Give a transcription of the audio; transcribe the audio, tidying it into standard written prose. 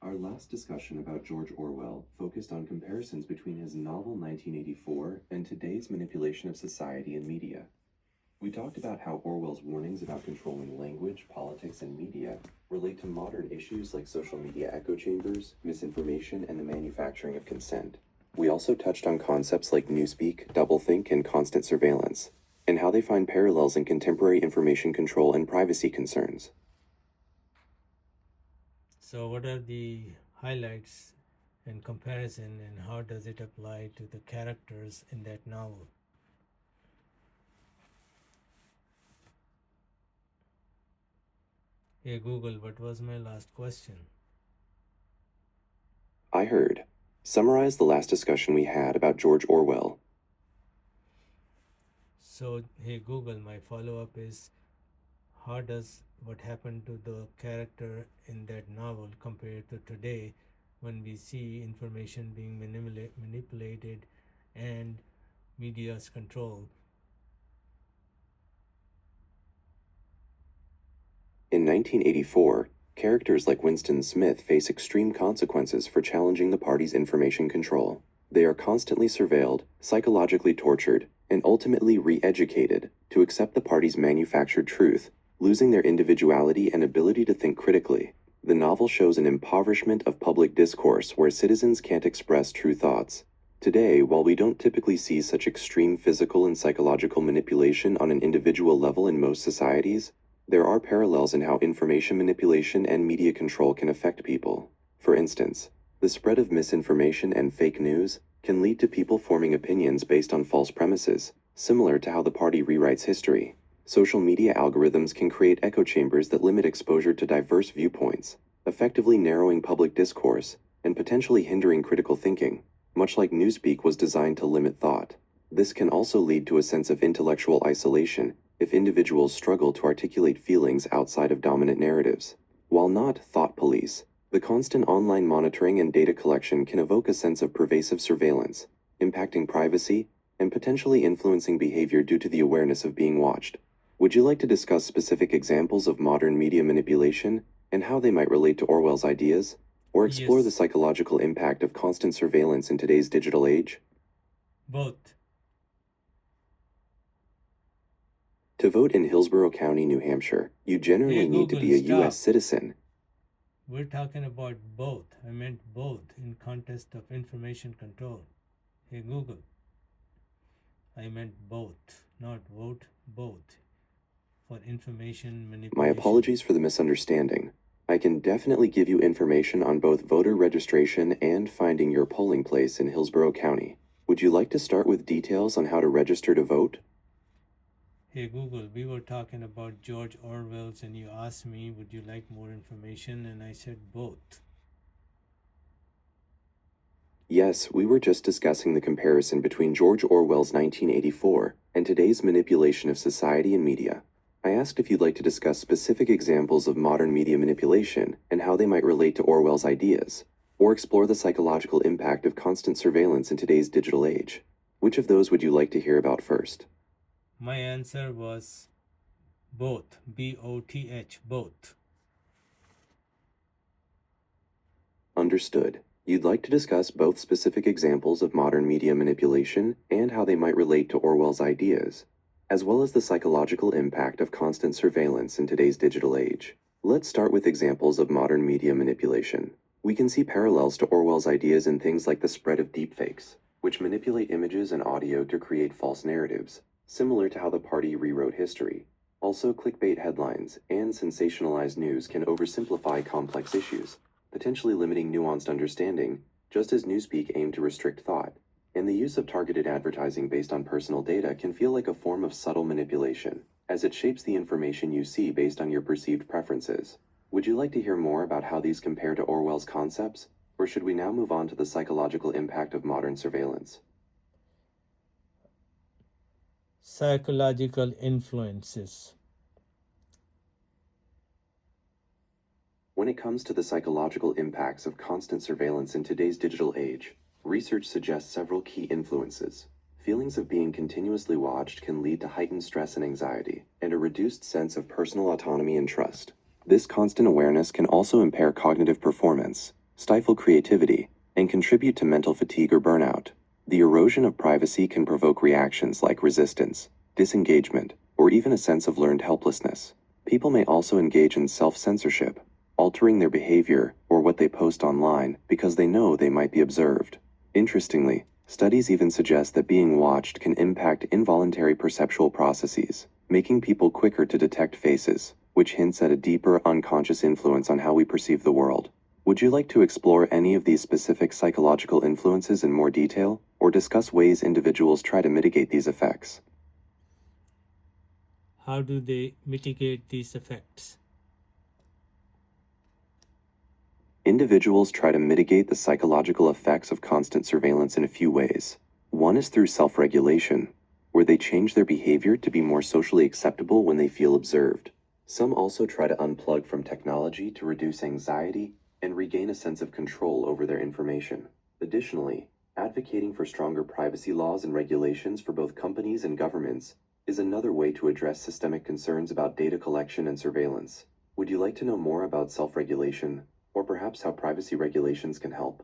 Our last discussion about George Orwell focused on comparisons between his novel 1984 and today's manipulation of society and media. We talked about how Orwell's warnings about controlling language, politics, and media relate to modern issues like social media echo chambers, misinformation, and the manufacturing of consent. We also touched on concepts like newspeak, doublethink, and constant surveillance, and how they find parallels in contemporary information control and privacy concerns. So, what are the highlights and comparison, and how does it apply to the characters in that novel? Hey Google, what was my last question? I heard. Summarize the last discussion we had about George Orwell. So, hey Google, my follow up is how does what happened to the character in that novel compared to today when we see information being manipulated and media's control? In 1984, characters like Winston Smith face extreme consequences for challenging the party's information control. They are constantly surveilled, psychologically tortured, and ultimately re-educated to accept the party's manufactured truth, losing their individuality and ability to think critically. The novel shows an impoverishment of public discourse where citizens can't express true thoughts. Today, while we don't typically see such extreme physical and psychological manipulation on an individual level in most societies, there are parallels in how information manipulation and media control can affect people. For instance, the spread of misinformation and fake news can lead to people forming opinions based on false premises, similar to how the party rewrites history. Social media algorithms can create echo chambers that limit exposure to diverse viewpoints, effectively narrowing public discourse and potentially hindering critical thinking, much like Newspeak was designed to limit thought. This can also lead to a sense of intellectual isolation if individuals struggle to articulate feelings outside of dominant narratives. While not thought police, the constant online monitoring and data collection can evoke a sense of pervasive surveillance, impacting privacy and potentially influencing behavior due to the awareness of being watched. Would you like to discuss specific examples of modern media manipulation and how they might relate to Orwell's ideas, or explore the Yes, psychological impact of constant surveillance in today's digital age? both. To vote in Hillsborough County, New Hampshire, you Hey generally need to Google, be a U.S. stop. citizen. We're talking about both. I meant both in context of information control. Hey Google, I meant both, not vote, both for information My manipulation. apologies for the misunderstanding. I can definitely give you information on both voter registration and finding your polling place in Hillsborough County. Would you like to start with details on how to register to vote? Hey Google, we were talking about George Orwell's and you asked me, would you like more information? And I said both. Yes, we were just discussing the comparison between George Orwell's 1984 and today's manipulation of society and media. I asked if you'd like to discuss specific examples of modern media manipulation and how they might relate to Orwell's ideas, or explore the psychological impact of constant surveillance in today's digital age. Which of those would you like to hear about first? My answer was both. BOTH, both. Understood. You'd like to discuss both specific examples of modern media manipulation and how they might relate to Orwell's ideas, as well as the psychological impact of constant surveillance in today's digital age. Let's start with examples of modern media manipulation. We can see parallels to Orwell's ideas in things like the spread of deepfakes, which manipulate images and audio to create false narratives, similar to how the party rewrote history. Also, clickbait headlines and sensationalized news can oversimplify complex issues, potentially limiting nuanced understanding, just as Newspeak aimed to restrict thought. And the use of targeted advertising based on personal data can feel like a form of subtle manipulation, as it shapes the information you see based on your perceived preferences. Would you like to hear more about how these compare to Orwell's concepts, or should we now move on to the psychological impact of modern surveillance? Psychological influences. When it comes to the psychological impacts of constant surveillance in today's digital age, research suggests several key influences. Feelings of being continuously watched can lead to heightened stress and anxiety, and a reduced sense of personal autonomy and trust. This constant awareness can also impair cognitive performance, stifle creativity, and contribute to mental fatigue or burnout. The erosion of privacy can provoke reactions like resistance, disengagement, or even a sense of learned helplessness. People may also engage in self-censorship, altering their behavior or what they post online because they know they might be observed. Interestingly, studies even suggest that being watched can impact involuntary perceptual processes, making people quicker to detect faces, which hints at a deeper unconscious influence on how we perceive the world. Would you like to explore any of these specific psychological influences in more detail, or discuss ways individuals try to mitigate these effects? How do they mitigate these effects? Individuals try to mitigate the psychological effects of constant surveillance in a few ways. One is through self-regulation, where they change their behavior to be more socially acceptable when they feel observed. Some also try to unplug from technology to reduce anxiety and regain a sense of control over their information. Additionally, advocating for stronger privacy laws and regulations for both companies and governments is another way to address systemic concerns about data collection and surveillance. Would you like to know more about self-regulation, or perhaps how privacy regulations can help?